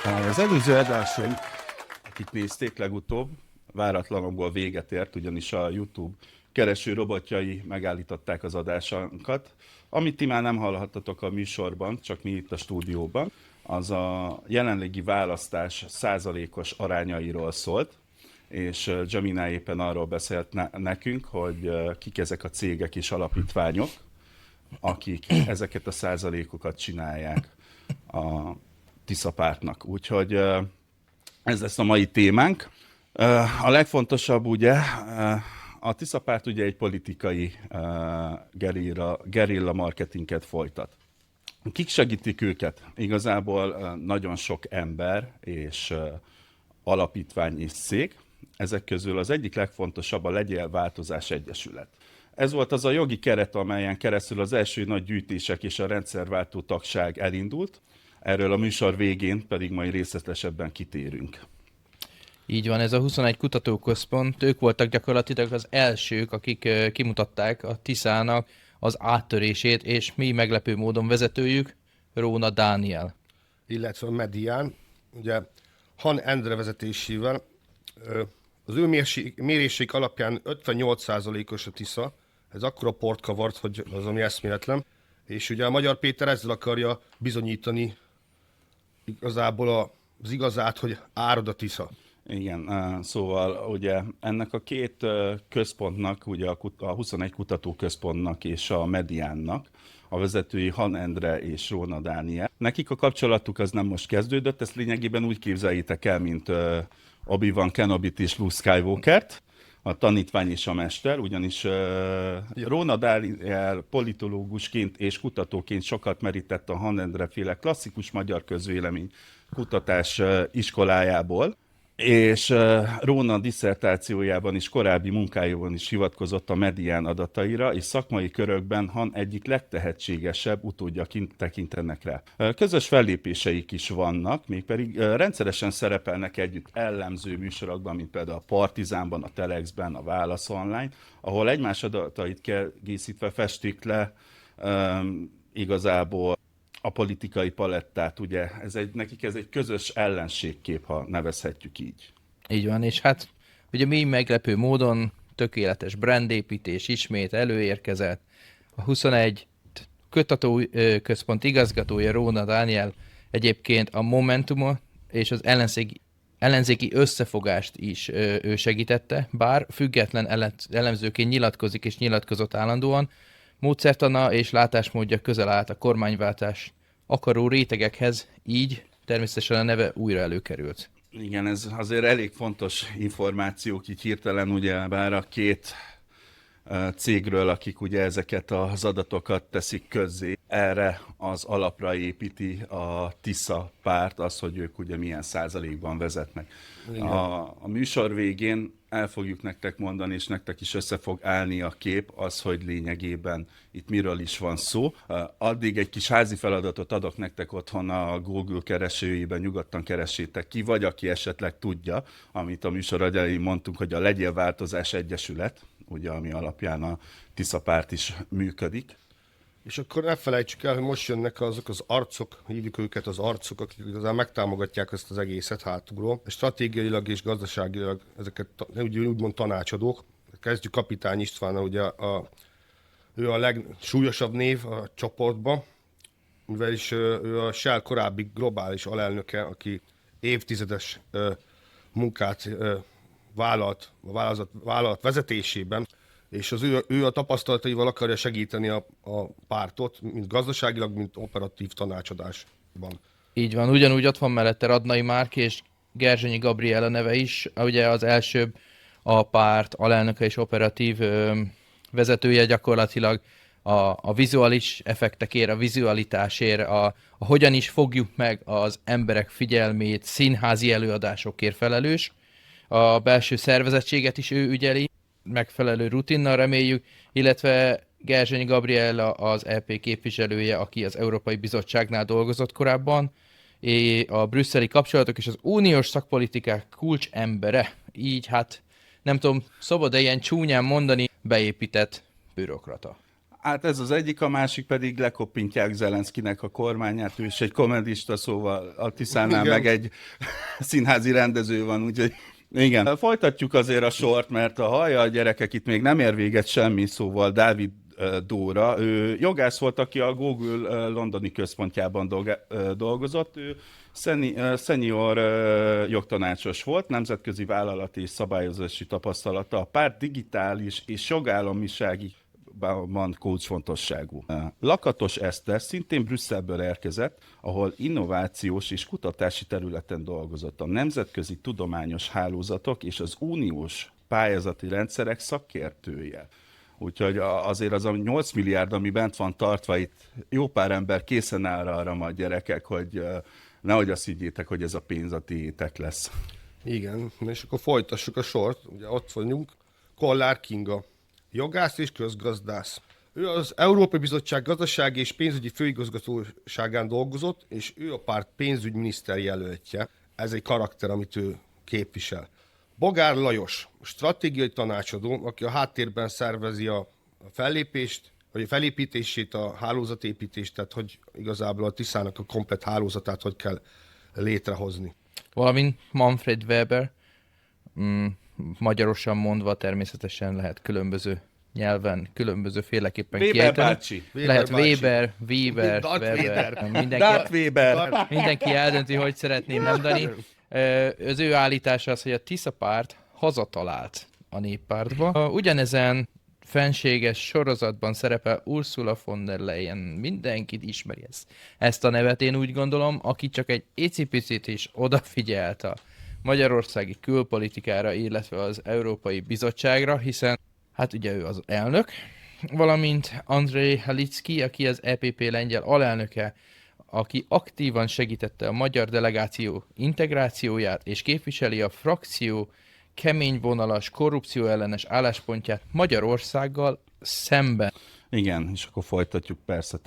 Az előző adáson, akik nézték legutóbb, váratlanokból véget ért, ugyanis a YouTube kereső robotjai megállították az adásunkat. Amit ti már nem hallhattatok a műsorban, csak mi itt a stúdióban, az a jelenlegi választás százalékos arányairól szólt, és Gemini éppen arról beszélt nekünk, hogy kik ezek a cégek és alapítványok, akik ezeket a százalékokat csinálják a Tisza pártnak. Úgyhogy ez lesz a mai témánk. A legfontosabb ugye, a Tisza párt ugye egy politikai gerilla marketinget folytat. Kik segítik őket? Igazából nagyon sok ember és alapítvány és cég. Ezek közül az egyik legfontosabb a Legyél Változás Egyesület. Ez volt az a jogi keret, amelyen keresztül az első nagy gyűjtések és a rendszerváltó tagság elindult. Erről a műsor végén pedig majd részletesebben kitérünk. Így van, ez a 21 kutatóközpont, ők voltak gyakorlatilag az elsők, akik kimutatták a Tiszának az áttörését, és mi meglepő módon vezetőjük, Róna Dániel. Illetve a Medián, ugye Han Endre vezetésével, az ő méréseik alapján 58%-os a Tisza, ez akkora port kavart, hogy az ami eszméletlen, és ugye a Magyar Péter ezzel akarja bizonyítani igazából az igazát, hogy árad a Tisza. Igen, szóval ugye ennek a két központnak, ugye a 21 kutatóközpontnak és a Mediánnak, a vezetői Han Endre és Róna Dániel. Nekik a kapcsolatuk az nem most kezdődött, ezt lényegében úgy képzeljétek el, mint Obi-Wan Kenobit és Luke Skywalkert, a tanítvány és a mester, ugyanis Róna Dániel politológusként és kutatóként sokat merített a Han Endre féle klasszikus magyar közvélemény kutatás iskolájából, és Róna disszertációjában és korábbi munkájában is hivatkozott a Medián adataira, és szakmai körökben Han egyik legtehetségesebb utódjaként tekintenek rá. Közös fellépéseik is vannak, mégpedig rendszeresen szerepelnek együtt ellenző műsorokban, mint például a Partizánban, a Telexben, a Válasz Online, ahol egymás adatait készítve festik le igazából a politikai palettát, ugye, nekik ez egy közös ellenségkép, ha nevezhetjük így. Így van, és hát ugye mi meglepő módon tökéletes brandépítés ismét előérkezett. A 21 kutatóközpont igazgatója Róna Dániel egyébként a Momentumot és az ellenzéki összefogást is ő segítette, bár független elemzőként nyilatkozik és nyilatkozott állandóan, módszertana és látásmódja közel állt a kormányváltás akaró rétegekhez, így természetesen a neve újra előkerült. Igen, ez azért elég fontos információk, így hirtelen ugye bár a két cégről, akik ugye ezeket az adatokat teszik közzé, erre az alapra építi a Tisza párt, az, hogy ők ugye milyen százalékban vezetnek. A műsor végén el fogjuk nektek mondani, és nektek is össze fog állni a kép, az, hogy lényegében itt miről is van szó. Addig egy kis házi feladatot adok nektek otthon a Google keresőjében, nyugodtan keressétek ki, vagy aki esetleg tudja, amit a műsor elején mondtunk, hogy a Legyél Változás Egyesület, ugye, ami alapján a Tisza párt is működik. És akkor ne felejtsük el, hogy most jönnek azok az arcok, hívjuk őket az arcok, akik igazán megtámogatják ezt az egészet hátulról. Stratégiailag és gazdaságilag ezeket úgymond tanácsadók. Kezdjük Kapitány Istvánnal, ugye ő a legsúlyosabb név a csoportban, mivel is ő a Shell korábbi globális alelnöke, aki évtizedes munkát vállalat vezetésében, és ő a tapasztalataival akarja segíteni a pártot, mint gazdaságilag, mint operatív tanácsadásban. Így van, ugyanúgy ott van mellette Radnai Márk és Gerzsenyi Gabriella neve is, ugye az első a párt alelnöke és operatív vezetője gyakorlatilag a vizuális effektekért, a vizualitásért, a hogyan is fogjuk meg az emberek figyelmét, színházi előadásokért felelős. A belső szervezettséget is ő ügyeli, megfelelő rutinnal reméljük, illetve Gerzsenyi Gabriella az EP képviselője, aki az Európai Bizottságnál dolgozott korábban, és a brüsszeli kapcsolatok és az uniós szakpolitikák kulcs embere. Így hát nem tudom, szabad-e ilyen csúnyán mondani, beépített bürokrata. Hát ez az egyik, a másik pedig lekoppintják Zelenszkinek a kormányát, ő is egy komedista, szóval a Tiszánál Igen. meg egy színházi rendező van, úgyhogy igen. Folytatjuk azért a sort, mert a hallja a gyerekek, itt még nem ér véget semmi, szóval Dávid Dóra, ő jogász volt, aki a Google londoni központjában dolgozott, ő senior jogtanácsos volt, nemzetközi vállalati és szabályozási tapasztalata, a párt digitális és jogállamisági kulcsfontosságú. Lakatos Eszter szintén Brüsszelből érkezett, ahol innovációs és kutatási területen dolgozott. A nemzetközi tudományos hálózatok és az uniós pályázati rendszerek szakértője. Úgyhogy azért az a 8 milliárd, ami bent van tartva, itt jó pár ember készen áll arra majd gyerekek, hogy nehogy azt higgyétek, hogy ez a pénz a tiétek lesz. Igen, és akkor folytassuk a sort. Ugye ott vagyunk. Kollár Kinga, jogász és közgazdász. Ő az Európai Bizottság gazdasági és pénzügyi főigazgatóságán dolgozott, és ő a párt pénzügyminiszter jelöltje. Ez egy karakter, amit ő képvisel. Bogár Lajos, stratégiai tanácsadó, aki a háttérben szervezi a fellépést, vagy a felépítését, a hálózatépítést, tehát hogy igazából a Tiszának a komplett hálózatát hogy kell létrehozni. Valamint Manfred Weber, magyarosan mondva természetesen lehet különböző nyelven, különböző féleképpen Weber kiejteni. bácsi. Lehet bácsi. Weber, Darth Weber. Vader. Darth Weber! Mindenki eldönti, hogy szeretném mondani. Az ő állítása az, hogy a Tisza párt hazatalált a néppártba. Ugyanezen fenséges sorozatban szerepel Ursula von der Leyen. Mindenkit ismeri ezt a nevet, én úgy gondolom, aki csak egy icipicit is odafigyelt a magyarországi külpolitikára, illetve az Európai Bizottságra, hiszen hát ugye ő az elnök, valamint Andrei Halicki, aki az EPP lengyel alelnöke, aki aktívan segítette a magyar delegáció integrációját, és képviseli a frakció keményvonalas, korrupcióellenes álláspontját Magyarországgal szemben. Igen, és akkor folytatjuk persze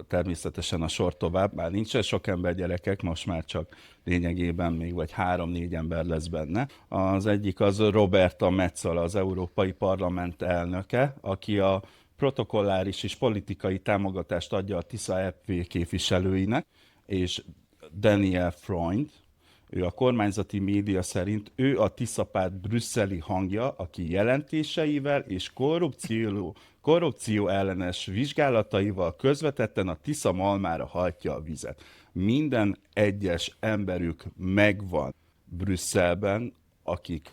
természetesen a sor tovább. Már nincsen sok ember gyerekek, most már csak lényegében még vagy 3-4 ember lesz benne. Az egyik az Roberta Metsola, az Európai Parlament elnöke, aki a protokolláris és politikai támogatást adja a Tisza EP képviselőinek, és Daniel Freund, ő a kormányzati média szerint ő a Tisza párt brüsszeli hangja, aki jelentéseivel és korrupció ellenes vizsgálataival közvetetten a Tisza malmára hajtja a vizet. Minden egyes emberük megvan Brüsszelben, akik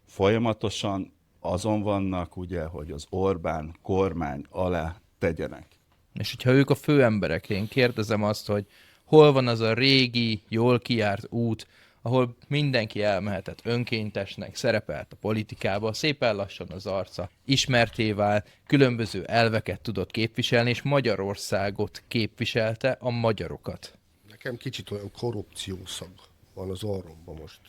folyamatosan azon vannak, ugye, hogy az Orbán kormány alá tegyenek. És hogyha ők a főemberek, én kérdezem azt, hogy hol van az a régi, jól kijárt út, ahol mindenki elmehetett önkéntesnek, szerepelt a politikába, szépen lassan az arca ismerté vált, különböző elveket tudott képviselni, és Magyarországot képviselte, a magyarokat. Nekem kicsit olyan korrupciószag van az orromban most.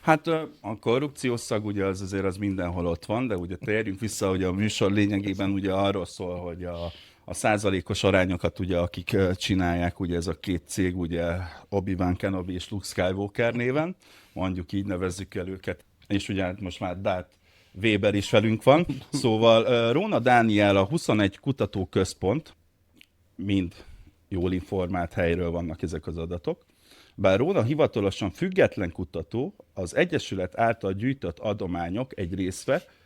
Hát a korrupciós szag ugye azért az mindenhol ott van, de ugye térjünk vissza, hogy a műsor lényegében ugye arról szól, hogy a százalékos arányokat ugye akik csinálják, ugye ez a két cég, ugye Obi-Wan Kenobi és Luke Skywalker néven, mondjuk így nevezzük el őket, és ugye most már Darth Weber is velünk van. Szóval Róna Dániel, a 21 kutatóközpont, mind jól informált helyről vannak ezek az adatok. Bár Róna hivatalosan független kutató, az Egyesület által gyűjtött adományok egy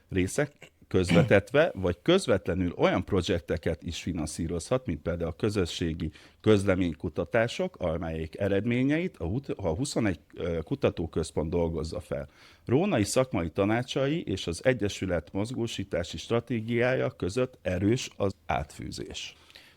része közvetetve, vagy közvetlenül olyan projekteket is finanszírozhat, mint például a közösségi közleménykutatások, amelyek eredményeit a 21 kutatóközpont dolgozza fel. Rónai szakmai tanácsai és az Egyesület mozgósítási stratégiája között erős az átfűzés.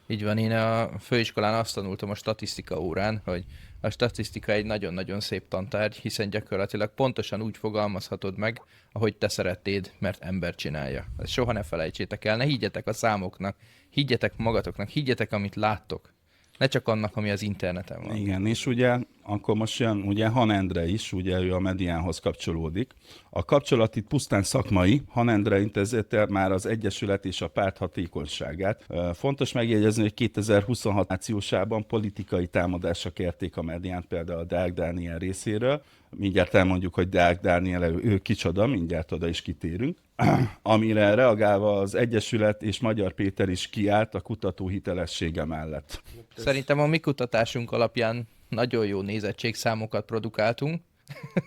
Így van, én a főiskolán azt tanultam a statisztika órán, hogy a statisztika egy nagyon-nagyon szép tantárgy, hiszen gyakorlatilag pontosan úgy fogalmazhatod meg, ahogy te szeretnéd, mert ember csinálja. Ezt soha ne felejtsétek el, ne higgyetek a számoknak, higgyetek magatoknak, higgyetek, amit láttok. Ne csak annak, ami az interneten van. Igen, és ugye akkor most jön ugye Han Endre is, ugye ő a Mediánhoz kapcsolódik. A kapcsolat itt pusztán szakmai, Han Endre intézete már az Egyesület és a párt hatékonyságát. Fontos megjegyezni, hogy 2026 áprilisában politikai támadások érték a Mediánt, például a Deák Dániel részéről. Mindjárt elmondjuk, hogy Deák Dániel ő kicsoda, mindjárt oda is kitérünk. amire reagálva az Egyesület és Magyar Péter is kiállt a kutató hitelessége mellett. Szerintem a mi kutatásunk alapján nagyon jó nézettségszámokat produkáltunk.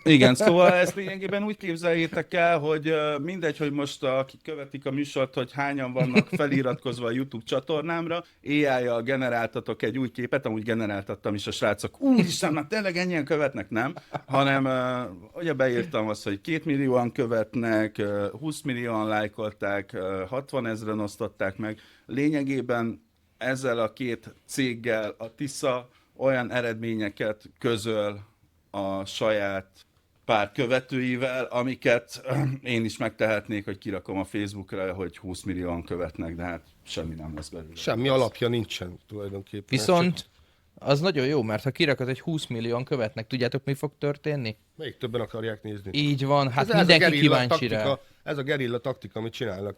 Igen, szóval ezt lényegében úgy képzeljétek el, hogy mindegy, hogy most akik követik a műsort, hogy hányan vannak feliratkozva a YouTube csatornámra, AI-jal generáltatok egy új képet, amúgy generáltattam is a srácok, úristen, már tényleg ennyien követnek, nem? Hanem ugye beírtam azt, hogy 2 millióan követnek, 20 millióan lájkolták, 60 000-en osztották meg. Lényegében ezzel a két céggel a Tisza olyan eredményeket közöl a saját pár követőivel, amiket én is megtehetnék, hogy kirakom a Facebookra, hogy 20 millióan követnek, de hát semmi nem lesz belőle. Semmi alapja nincsen tulajdonképpen. Viszont az nagyon jó, mert ha kirakod, egy 20 millióan követnek, tudjátok, mi fog történni? Még többen akarják nézni. Így van, hát Ez mindenki a gerilla kíváncsi rá. taktika, ez a gerilla taktika, amit csinálnak.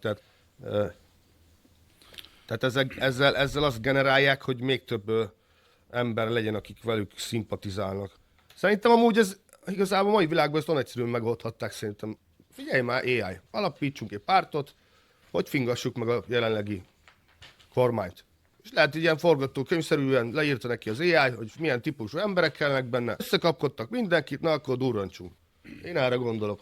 Tehát ezzel azt generálják, hogy még több ember legyen, akik velük szimpatizálnak. Szerintem amúgy ez igazából a mai világban ezt olyan egyszerűen megoldhatták szerintem. Figyelj már, AI, alapítsunk egy pártot, hogy fingassuk meg a jelenlegi kormányt. És lehet, hogy ilyen forgatókönyvszerűen leírta neki az AI, hogy milyen típusú emberek kellnek benne. Összekapkodtak mindenkit, na akkor durrancsunk. Én erre gondolok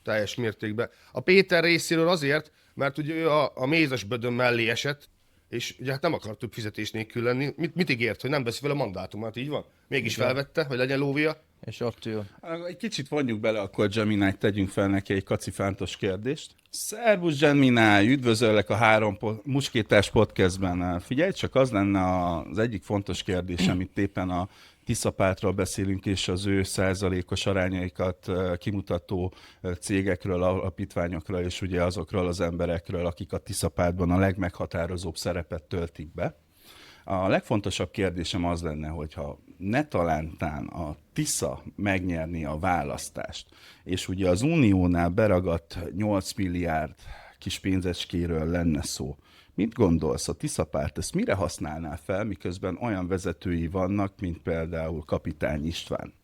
teljes mértékben. A Péter részéről azért, mert ugye ő a mézes bödön mellé esett, és ugye hát nem akar több fizetés nélkül lenni. Mit ígért, hogy nem veszi fel a mandátumát, így van? Mégis felvette, hogy legyen lóvia. És ott ül. Egy kicsit vonjuk bele, akkor Gemini, tegyünk fel neki egy kacifántos kérdést. Szervusz Gemini, üdvözöllek a Muskétás podcastben. Figyelj, csak az lenne az egyik fontos kérdés, amit éppen a Tisza pártról beszélünk, és az ő százalékos arányaikat kimutató cégekről, alapítványokról, és ugye azokról az emberekről, akik a Tisza pártban a legmeghatározóbb szerepet töltik be. A legfontosabb kérdésem az lenne, hogyha ne talántán a Tisza megnyerni a választást, és ugye az Uniónál beragadt 8 milliárd kis pénzecskéről lenne szó. Mit gondolsz, a Tisza párt ezt mire használná fel, miközben olyan vezetői vannak, mint például Kapitány István?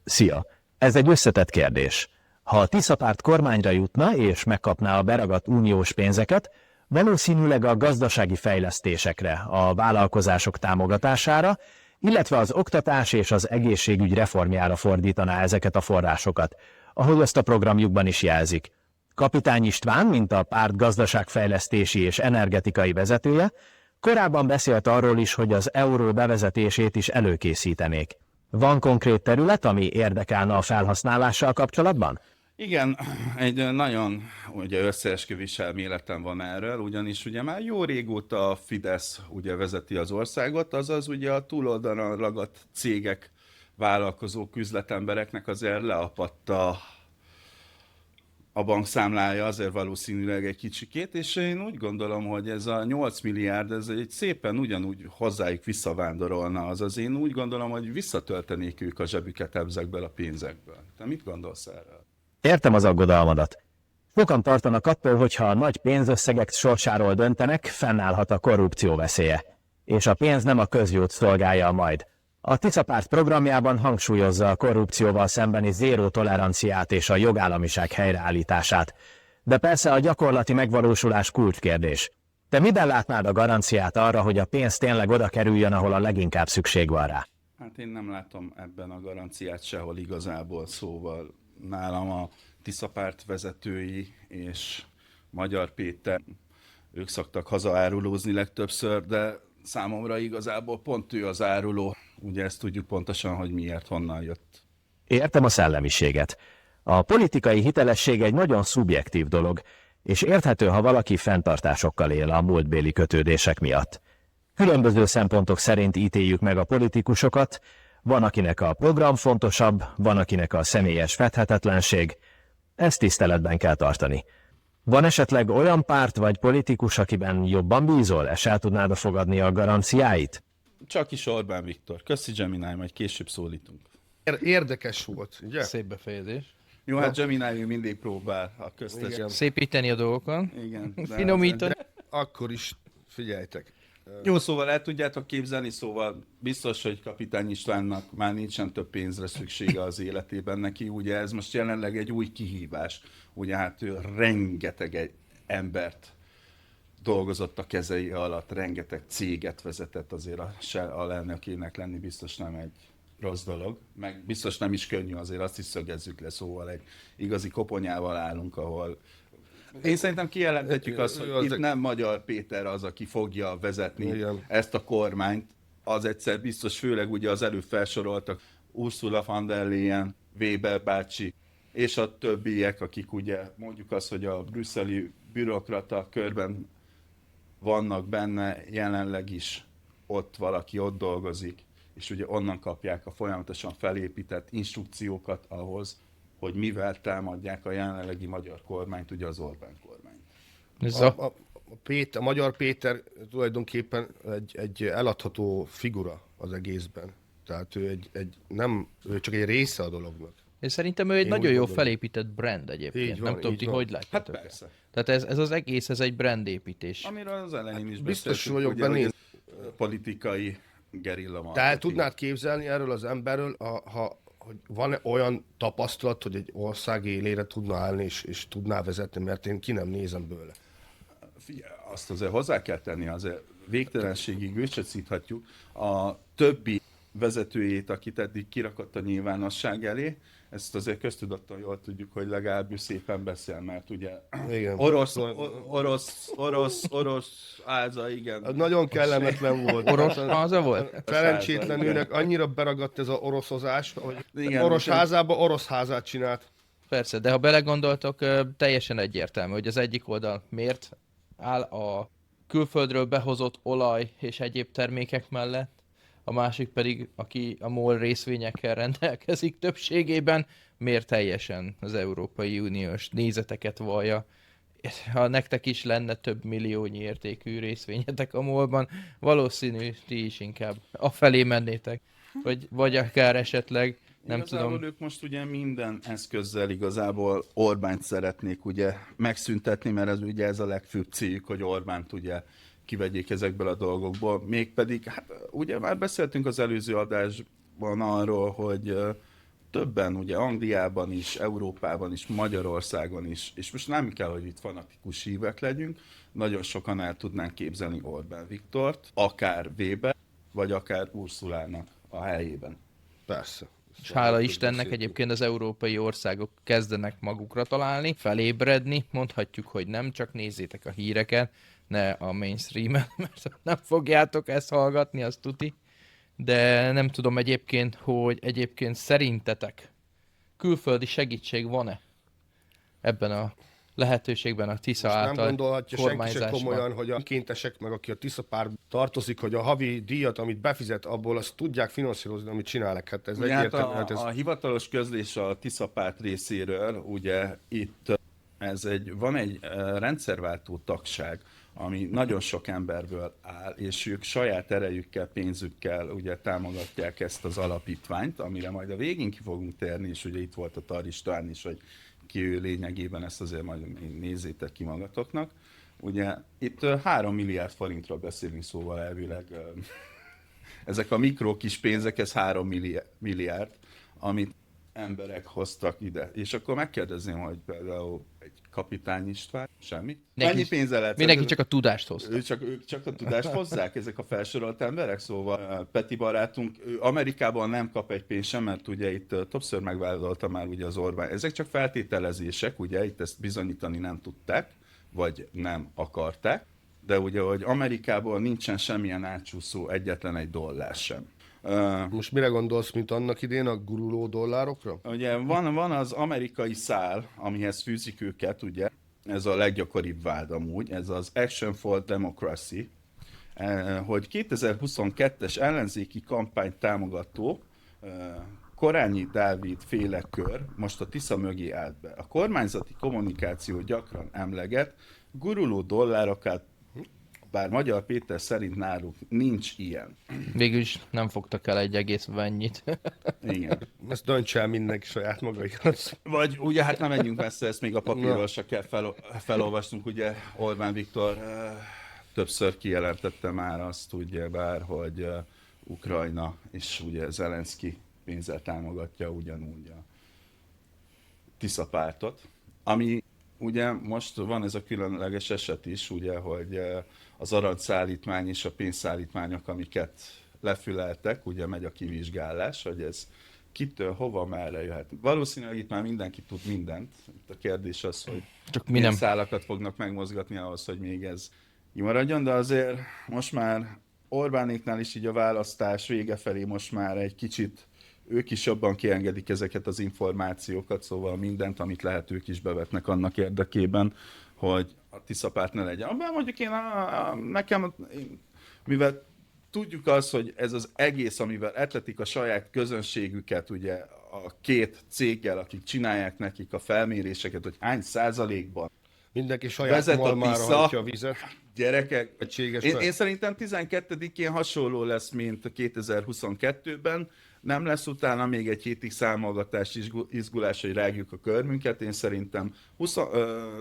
Szia! Ez egy összetett kérdés. Ha a Tisza párt kormányra jutna és megkapná a beragadt uniós pénzeket, valószínűleg a gazdasági fejlesztésekre, a vállalkozások támogatására, illetve az oktatás és az egészségügy reformjára fordítaná ezeket a forrásokat, ahogy azt a programjukban is jelzik. Kapitány István, mint a párt gazdaságfejlesztési és energetikai vezetője, korábban beszélt arról is, hogy az euró bevezetését is előkészítenék. Van konkrét terület, ami érdekelne a felhasználással kapcsolatban? Igen, egy nagyon összeesküvés elméletem van erről, ugyanis ugye már jó régóta a Fidesz ugye vezeti az országot, azaz ugye a túloldalon ragadt cégek, vállalkozók, üzletembereknek azért leapadt a bankszámlája, azért valószínűleg egy kicsikét, és én úgy gondolom, hogy ez a 8 milliárd, ez egy szépen ugyanúgy hozzájuk visszavándorolna, azaz én úgy gondolom, hogy visszatöltenék ők a zsebüket ezekből a pénzekből. Te mit gondolsz erről? Értem az aggodalmadat. Sokan tartanak attól, hogy ha a nagy pénzösszegek sorsáról döntenek, fennállhat a korrupció veszélye. És a pénz nem a közjót szolgálja majd. A Tisza párt programjában hangsúlyozza a korrupcióval szembeni zéró toleranciát és a jogállamiság helyreállítását. De persze a gyakorlati megvalósulás kulcskérdés. Te miben látnád a garanciát arra, hogy a pénz tényleg oda kerüljön, ahol a leginkább szükség van rá? Hát én nem látom ebben a garanciát sehol igazából, szóval nálam a Tisza párt vezetői és Magyar Péter, ők szoktak hazaárulózni legtöbbször, de számomra igazából pont ő az áruló. Ugye ezt tudjuk pontosan, hogy miért, honnan jött. Értem a szellemiséget. A politikai hitelesség egy nagyon szubjektív dolog, és érthető, ha valaki fenntartásokkal él a múltbéli kötődések miatt. Különböző szempontok szerint ítéljük meg a politikusokat, van akinek a program fontosabb, van akinek a személyes fedhetetlenség. Ezt tiszteletben kell tartani. Van esetleg olyan párt vagy politikus, akiben jobban bízol, és el tudnád fogadni a garanciáit? Csak is Orbán Viktor. Köszi Gemini, majd később szólítunk. Érdekes volt, ugye? Szép befejezés. Jó, hát Gemini mindig próbál a köztes. Igen. Szépíteni a dolgokon. Igen. Finomítani. Akkor is figyeljetek. Jó, szóval el tudjátok képzelni, szóval biztos, hogy Kapitány Istvánnak már nincsen több pénzre szüksége az életében neki, ugye ez most jelenleg egy új kihívás, ugye hát ő rengeteg embert dolgozott a kezei alatt, rengeteg céget vezetett, azért a alelnökének lenni biztos nem egy rossz dolog, meg biztos nem is könnyű, azért azt is szögezzük le, szóval egy igazi koponyával állunk, ahol én szerintem kijelenthetjük azt, hogy itt nem Magyar Péter az, aki fogja vezetni Igen. ezt a kormányt, az egyszer biztos, főleg ugye az előbb felsoroltak Ursula von der Leyen, Weber bácsi, és a többiek, akik ugye mondjuk azt, hogy a brüsszeli bürokrata körben vannak benne, jelenleg is ott valaki ott dolgozik, és ugye onnan kapják a folyamatosan felépített instrukciókat ahhoz, hogy mivel támadják a jelenlegi magyar kormányt, ugye az Orbán kormányt. Ez A Magyar Péter tulajdonképpen egy eladható figura az egészben. Tehát ő ő csak egy része a dolognak. és szerintem ő egy Én nagyon úgy jó gondolom. felépített brand egyébként. Így van, Nem tudom, így ti van. hogy Hát látjátok. persze. Tehát ez az egész, ez egy brandépítés. Amiről az elején is Biztos beszéltünk, vagyok ugye, benne, hogy ez politikai gerilla De el marketing. tudnád képzelni erről az emberről, hogy van olyan tapasztalat, hogy egy ország élére tudna állni és tudná vezetni, mert én ki nem nézem bőle. Figyelj, azt azért hozzá kell tenni, azért végtelenségig ősecíthatjuk a többi vezetőjét, akit eddig kirakott a nyilvánosság elé, ezt azért köztudottan jól tudjuk, hogy legalább szépen beszél, mert ugye Igen. orosz álza, igen. Az nagyon kellemetlen volt. Orosz haza volt? Szerencsétlenülnek annyira beragadt ez a oroszozás, hogy Igen, orosz és- házába orosz házát csinált. Persze, de ha belegondoltok, teljesen egyértelmű, hogy az egyik oldal miért áll a külföldről behozott olaj és egyéb termékek mellett, a másik pedig, aki a MOL részvényekkel rendelkezik többségében, miért teljesen az Európai Uniós nézeteket vallja. Ha nektek is lenne több milliónyi értékű részvényetek a MOL-ban, valószínű ti is inkább afelé mennétek. Vagy akár esetleg, nem Igazából tudom. ők most ugye minden eszközzel igazából Orbánt szeretnék ugye megszüntetni, mert ugye ez a legfőbb céljuk, hogy Orbánt ugye kivegyék ezekből a dolgokból. Mégpedig, hát ugye már beszéltünk az előző adásban arról, hogy többen ugye Angliában is, Európában is, Magyarországon is, és most nem kell, hogy itt fanatikus hívek legyünk, nagyon sokan el tudnánk képzelni Orbán Viktort, akár Weber, vagy akár Ursulának a helyében. Persze. És hála Istennek egyébként az európai országok kezdenek magukra találni, felébredni, mondhatjuk, hogy nem, csak nézzétek a híreket, ne a mainstreamen, mert nem fogjátok ezt hallgatni, az tuti. De nem tudom egyébként, hogy egyébként szerintetek külföldi segítség van-e ebben a lehetőségben a TISZA Nem által gondolhatja senki se kormányzásban? komolyan, hogy a kéntesek, meg aki a Tisza párt tartozik, hogy a havi díjat, amit befizet, abból azt tudják finanszírozni, amit csinálnak. Hát ez Ugye hát egyértelmű. Hát ez... a hivatalos közlés a Tisza párt részéről, ugye itt van egy rendszerváltó tagság, ami nagyon sok emberből áll, és ők saját erejükkel, pénzükkel ugye támogatják ezt az alapítványt, amire majd a végén ki fogunk térni, és ugye itt volt a Tar István is, hogy ki ő lényegében, ezt azért majd nézzétek ki magatoknak. Ugye itt 3 milliárd forintról beszélünk, szóval elvileg ezek a mikro kis pénzek, ez 3 milliárd, amit emberek hoztak ide. És akkor megkérdezném, hogy például egy Kapitány István, semmi? Mennyi pénze lehet? Mindenki csak a tudást hozta. Ők csak a tudást hozzák, ezek a felsorolt emberek, szóval Peti barátunk, ő Amerikában nem kap egy pénzt sem, mert ugye itt többször megvállalta már ugye az Orbán. Ezek csak feltételezések, ugye itt ezt bizonyítani nem tudták, vagy nem akarták, de ugye, hogy Amerikában nincsen semmilyen átsúszó, egyetlen egy dollár sem. Most mire gondolsz, mint annak idén a guruló dollárokra? Ugye van az amerikai szál, amihez fűzik őket, ugye, ez a leggyakoribb vád amúgy, ez az Action for Democracy, hogy 2022-es ellenzéki kampány támogató Korányi Dávid féle kör most a Tisza mögé állt be. A kormányzati kommunikáció gyakran emleget guruló dollárokat, bár Magyar Péter szerint náluk nincs ilyen. Végül is nem fogtak el egy egész mennyit. Igen. Ezt döntse el mindenki saját maga igaz. Vagy ugye hát nem menjünk messze, ezt még a papírról se kell felolvasnunk, ugye Orbán Viktor többször kijelentette már azt, ugyebár, hogy Ukrajna és ugye Zelenszky pénzzel támogatja ugyanúgy a Tisza pártot, ami ugye most van ez a különleges eset is, ugye, hogy az aranyszállítmány és a pénzszállítmányok, amiket lefüleltek, ugye megy a kivizsgálás, hogy ez kitől, hova, merre jöhet. Valószínűleg itt már mindenki tud mindent. Itt a kérdés az, hogy Csak mi milyen nem. szálakat fognak megmozgatni ahhoz, hogy még ez maradjon, de azért most már Orbánéknál is így a választás vége felé most már egy kicsit ők is jobban kiengedik ezeket az információkat, szóval mindent, amit lehet, ők is bevetnek annak érdekében, hogy a Tisza párt ne legyen. Abban mondjuk mivel tudjuk azt, hogy ez az egész, amivel etletik a saját közönségüket, ugye a két céggel, akik csinálják nekik a felméréseket, hogy hány százalékban Mindenki saját vezet a malmára Tisza. hajtja a vizet. Gyerekek, Egységes én fel. szerintem 12-én hasonló lesz, mint 2022-ben. Nem lesz utána még egy hétig számolgatás, izgulás, hogy rágjuk a körmünket. Én szerintem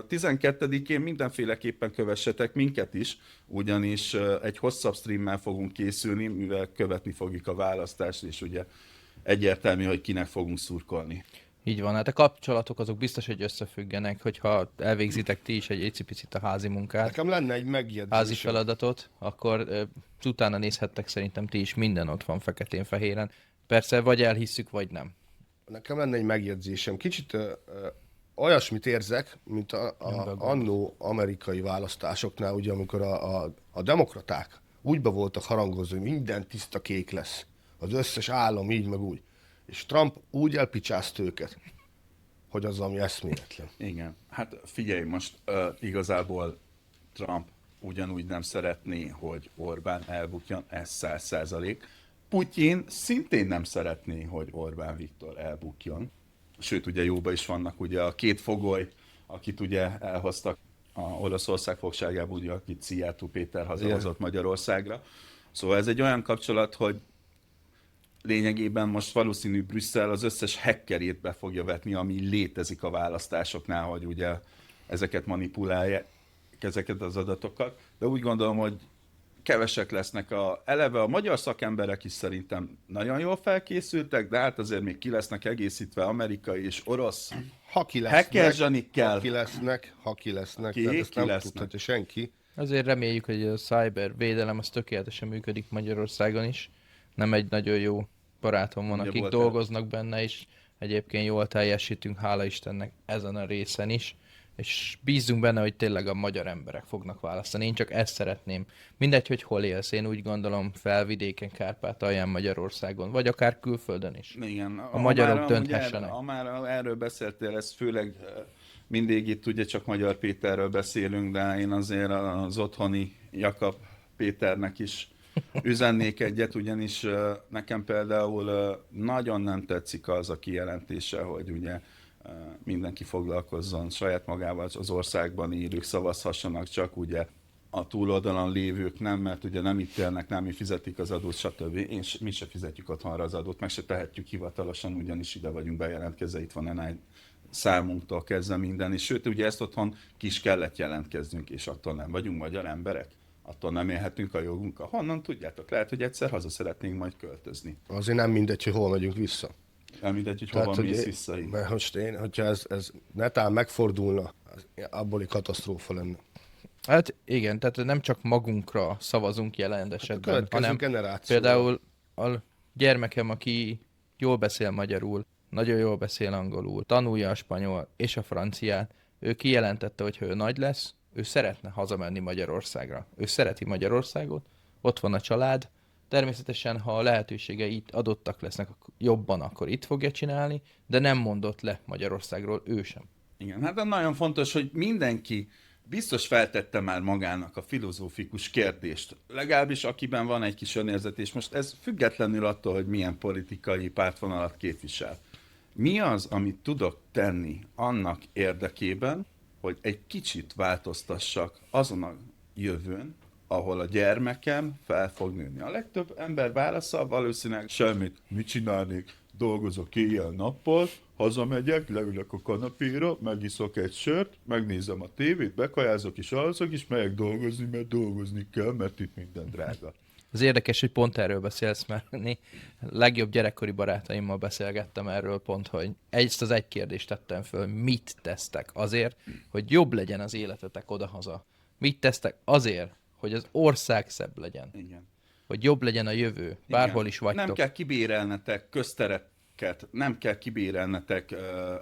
12-én mindenféleképpen kövessetek minket is, ugyanis egy hosszabb streammel fogunk készülni, mivel követni fogjuk a választást, és ugye egyértelmű, hogy kinek fogunk szurkolni. Így van, hát a kapcsolatok azok biztos, hogy összefüggenek, hogyha elvégzitek ti is egy icipicit a házi munkát, Nekem lenne egy házi megjegyzésem. feladatot, akkor utána nézhettek szerintem ti is, minden ott van feketén-fehéren. Persze, vagy elhisszük, vagy nem. Nekem lenne egy megjegyzésem. Kicsit olyasmit érzek, mint annó amerikai választásoknál, ugye, amikor a demokraták úgy be voltak harangozva, hogy minden tiszta kék lesz. Az összes állam így meg úgy. És Trump úgy elpicsázt őket, hogy az ami eszméletlen. Igen, hát figyelj, most igazából Trump ugyanúgy nem szeretné, hogy Orbán elbukjon, ez 100%. Putyin szintén nem szeretné, hogy Orbán Viktor elbukjon. Sőt, ugye jóba is vannak ugye a két fogoly, akit ugye elhoztak a Olaszország fogságából, ugye, akit Szijjártó Péter hazahozott Magyarországra. Szóval ez egy olyan kapcsolat, hogy lényegében most valószínű Brüsszel az összes hackerét be fogja vetni, ami létezik a választásoknál, hogy ugye ezeket manipulálják, ezeket az adatokat. De úgy gondolom, hogy kevesek lesznek eleve a magyar szakemberek is szerintem nagyon jól felkészültek, de hát azért még ki lesznek egészítve amerikai és orosz Ha ki hacker lesznek, zsanikkel. ha ki lesznek, Ki? tehát ezt Ki nem lesznek? tudhatja senki. Azért reméljük, hogy a cyber védelem az tökéletesen működik Magyarországon is. Nem egy nagyon jó barátom van, Ugye akik volt dolgoznak benne, és egyébként jól teljesítünk, hála Istennek ezen a részen is. És bízzunk benne, hogy tényleg a magyar emberek fognak választani. Én csak ezt szeretném. Mindegy, hogy hol élsz. Én úgy gondolom felvidéken, Kárpátalján, Magyarországon, vagy akár külföldön is. Igen, A magyarok amúgy dönthessenek. Ha már erről beszéltél, ez főleg mindig itt ugye csak Magyar Péterről beszélünk, de én azért az otthoni Jakab Péternek is üzennék egyet, ugyanis nekem például nagyon nem tetszik az a kijelentése, hogy ugye mindenki foglalkozzon saját magával, az országban élők szavazhassanak, csak ugye a túloldalon lévők nem, mert ugye nem itt élnek, nem mi fizetik az adót, stb. Mi se fizetjük otthonra az adót, meg se tehetjük hivatalosan, ugyanis ide vagyunk bejelentkezve, itt van egy számunktól kezdve minden, és sőt, ugye ezt otthon ki is kellett jelentkeznünk, és attól nem vagyunk magyar emberek, attól nem élhetünk a jogunkkal. Honnan tudjátok? Lehet, hogy egyszer haza szeretnénk majd költözni. Azért nem mindegy, hogy hol megyünk vissza. Nem mindegy, hogy hova mész vissza. Mert most hogyha ez netán megfordulna, abból egy katasztrófa lenne. Hát igen, tehát nem csak magunkra szavazunk jelen esetben, következő hanem generációra. például a gyermekem, aki jól beszél magyarul, nagyon jól beszél angolul, tanulja a spanyol és a franciát, ő kijelentette, hogy ha ő nagy lesz, ő szeretne hazamenni Magyarországra. Ő szereti Magyarországot, ott van a család, természetesen, ha a lehetőségei itt adottak lesznek jobban, akkor itt fogja csinálni, de nem mondott le Magyarországról ő sem. Igen, hát de nagyon fontos, hogy mindenki biztos feltette már magának a filozófikus kérdést, legalábbis akiben van egy kis önérzet, és most ez függetlenül attól, hogy milyen politikai pártvonalat képvisel. Mi az, amit tudok tenni annak érdekében, hogy egy kicsit változtassak azon a jövőn, ahol a gyermekem fel fog nőni. A legtöbb ember válasza valószínűleg semmit, mit csinálnék, dolgozok éjjel-nappal, hazamegyek, leülök a kanapéra, megiszok egy sört, megnézem a tévét, bekajázok és alszok, és megyek dolgozni, mert dolgozni kell, mert itt minden drága. Az érdekes, hogy pont erről beszélsz, mert legjobb gyerekkori barátaimmal beszélgettem erről pont, hogy ezt az egy kérdést tettem föl, mit tesztek azért, hogy jobb legyen az életetek odahaza? Mit tesztek azért, hogy az ország szebb legyen? Igen. Hogy jobb legyen a jövő, bárhol Igen. is vagytok. Nem kell kibérelnetek köztereket, nem kell kibérelnetek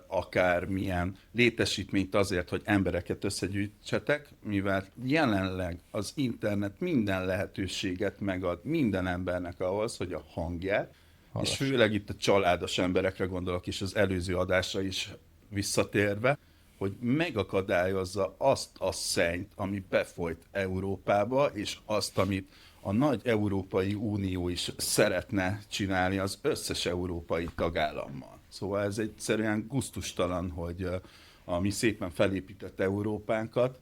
akármilyen létesítményt azért, hogy embereket összegyűjtsetek, mivel jelenleg az internet minden lehetőséget megad minden embernek ahhoz, hogy a hangját, és főleg itt a családos emberekre gondolok, és az előző adásra is visszatérve, hogy megakadályozza azt a szennyt, ami befolyt Európába, és azt, amit a nagy Európai Unió is szeretne csinálni az összes európai tagállammal. Szóval ez egyszerűen gusztustalan, hogy a mi szépen felépített Európánkat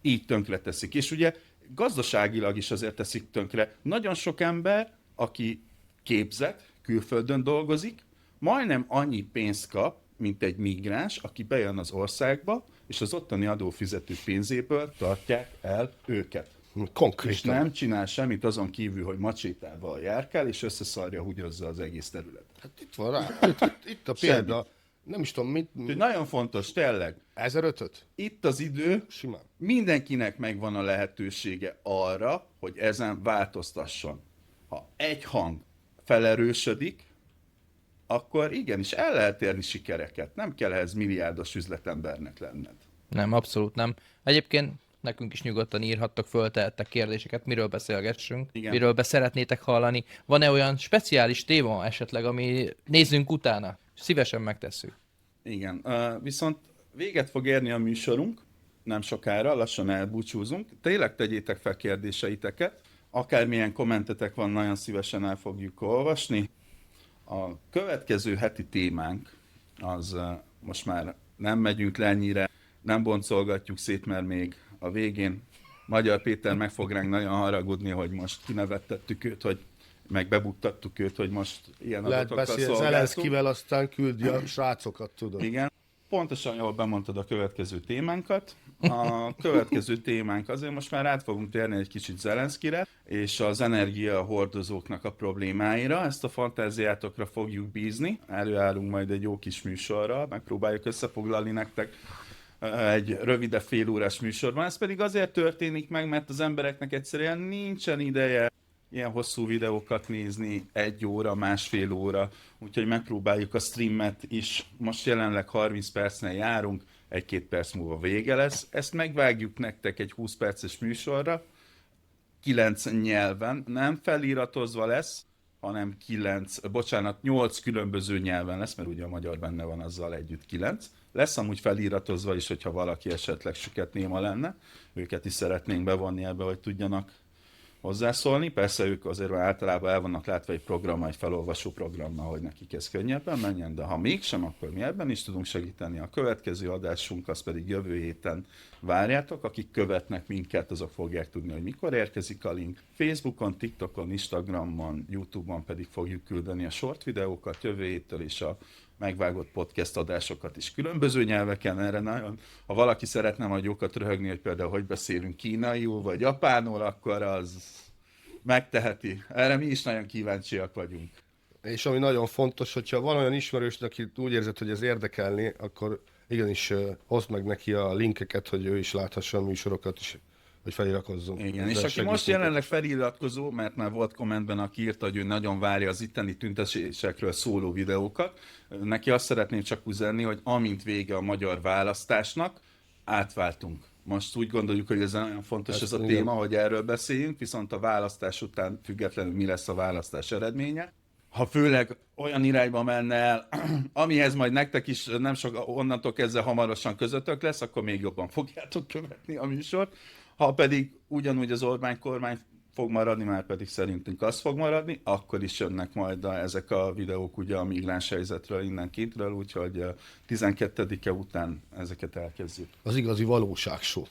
így tönkreteszik. És ugye gazdaságilag is azért teszik tönkre. Nagyon sok ember, aki képzett, külföldön dolgozik, majdnem annyi pénzt kap, mint egy migráns, aki bejön az országba, és az ottani adófizető pénzéből tartják el őket. Konkrétan. És nem csinál semmit azon kívül, hogy macsétával járkál, és összeszarja, húgyozza az egész területet. Hát itt van rá. Itt a példa. Nem is tudom, Úgyhogy nagyon fontos, tényleg. 1500-öt? Itt az idő, Simán. mindenkinek megvan a lehetősége arra, hogy ezen változtasson. Ha egy hang felerősödik, akkor igenis el lehet érni sikereket. Nem kell ehhez milliárdos üzletembernek lenned. Nem, abszolút nem. Egyébként nekünk is nyugodtan írhattok, föltehettek kérdéseket, miről beszélgessünk, Igen. miről szeretnétek hallani. Van-e olyan speciális téma esetleg, ami nézzünk utána? Szívesen megtesszük. Igen, viszont véget fog érni a műsorunk, nem sokára, lassan elbúcsúzunk. Tényleg tegyétek fel kérdéseiteket, akármilyen kommentetek van, nagyon szívesen el fogjuk olvasni. A következő heti témánk, az most már nem megyünk le ennyire, nem boncolgatjuk szét, mert még a végén Magyar Péter meg fog ránk nagyon haragudni, hogy most kinevettettük őt, hogy meg bebuktattuk őt, hogy most ilyen Lehet adatokkal beszélni szolgáltunk. Zelenszkivel, aztán küldi a srácokat, tudod. Igen. Pontosan jól bemondtad a következő témánkat. A következő témánk azért most már át fogunk térni egy kicsit Zelenszkire, és az energiahordozóknak a problémáira. Ezt a fantáziátokra fogjuk bízni. Előállunk majd egy jó kis műsorral, megpróbáljuk összefoglalni nektek egy rövidebb félórás műsorban. Ez pedig azért történik meg, mert az embereknek egyszerűen nincsen ideje ilyen hosszú videókat nézni, 1 óra, másfél óra, úgyhogy megpróbáljuk a streamet is. Most jelenleg 30 percnél járunk, 1-2 perc múlva vége lesz. Ezt megvágjuk nektek egy 20 perces műsorra, 9 nyelven, nem feliratozva lesz, hanem 8 különböző nyelven lesz, mert ugye a magyar benne van, azzal együtt 9. Lesz amúgy feliratozva is, hogyha valaki esetleg süket néma lenne. Őket is szeretnénk bevonni ebbe, hogy tudjanak hozzászólni. Persze ők azért általában el vannak látva egy programmal, egy felolvasó programmal, hogy nekik ez könnyebben menjen, de ha mégsem, akkor mi ebben is tudunk segíteni. A következő adásunk az pedig jövő héten várjátok. Akik követnek minket, azok fogják tudni, hogy mikor érkezik a link. Facebookon, TikTokon, Instagramon, YouTube-on pedig fogjuk küldeni a short videókat jövő héttől, és a megvágott podcast adásokat is különböző nyelveken. Erre nagyon, ha valaki szeretne majd jókat röhögni, hogy például hogy beszélünk kínaiul vagy japánul, akkor az megteheti. Erre mi is nagyon kíváncsiak vagyunk. És ami nagyon fontos, hogyha van olyan ismerős, aki úgy érzed, hogy ez érdekelni, akkor igenis hozd meg neki a linkeket, hogy ő is láthassa a műsorokat, és hogy feliratkozzon. Igen, és aki most jelenleg feliratkozó, mert már volt kommentben, aki írta, hogy ő nagyon várja az itteni tüntetésekről szóló videókat, neki azt szeretném csak üzenni, hogy amint vége a magyar választásnak, átváltunk. Most úgy gondoljuk, hogy ez nagyon fontos ez a téma, hogy erről beszéljünk, viszont a választás után függetlenül mi lesz a választás eredménye. Ha főleg olyan irányba menne el, amihez majd nektek is nem sok onnantól kezdve hamarosan közöttök lesz, akkor még jobban fogjátok követni a műsort. Ha pedig ugyanúgy az Orbán kormány fog maradni, már pedig szerintünk az fog maradni, akkor is jönnek majd ezek a videók ugye a migráns helyzetről innen kintről, úgyhogy 12-e után ezeket elkezdjük. Az igazi valóságshow.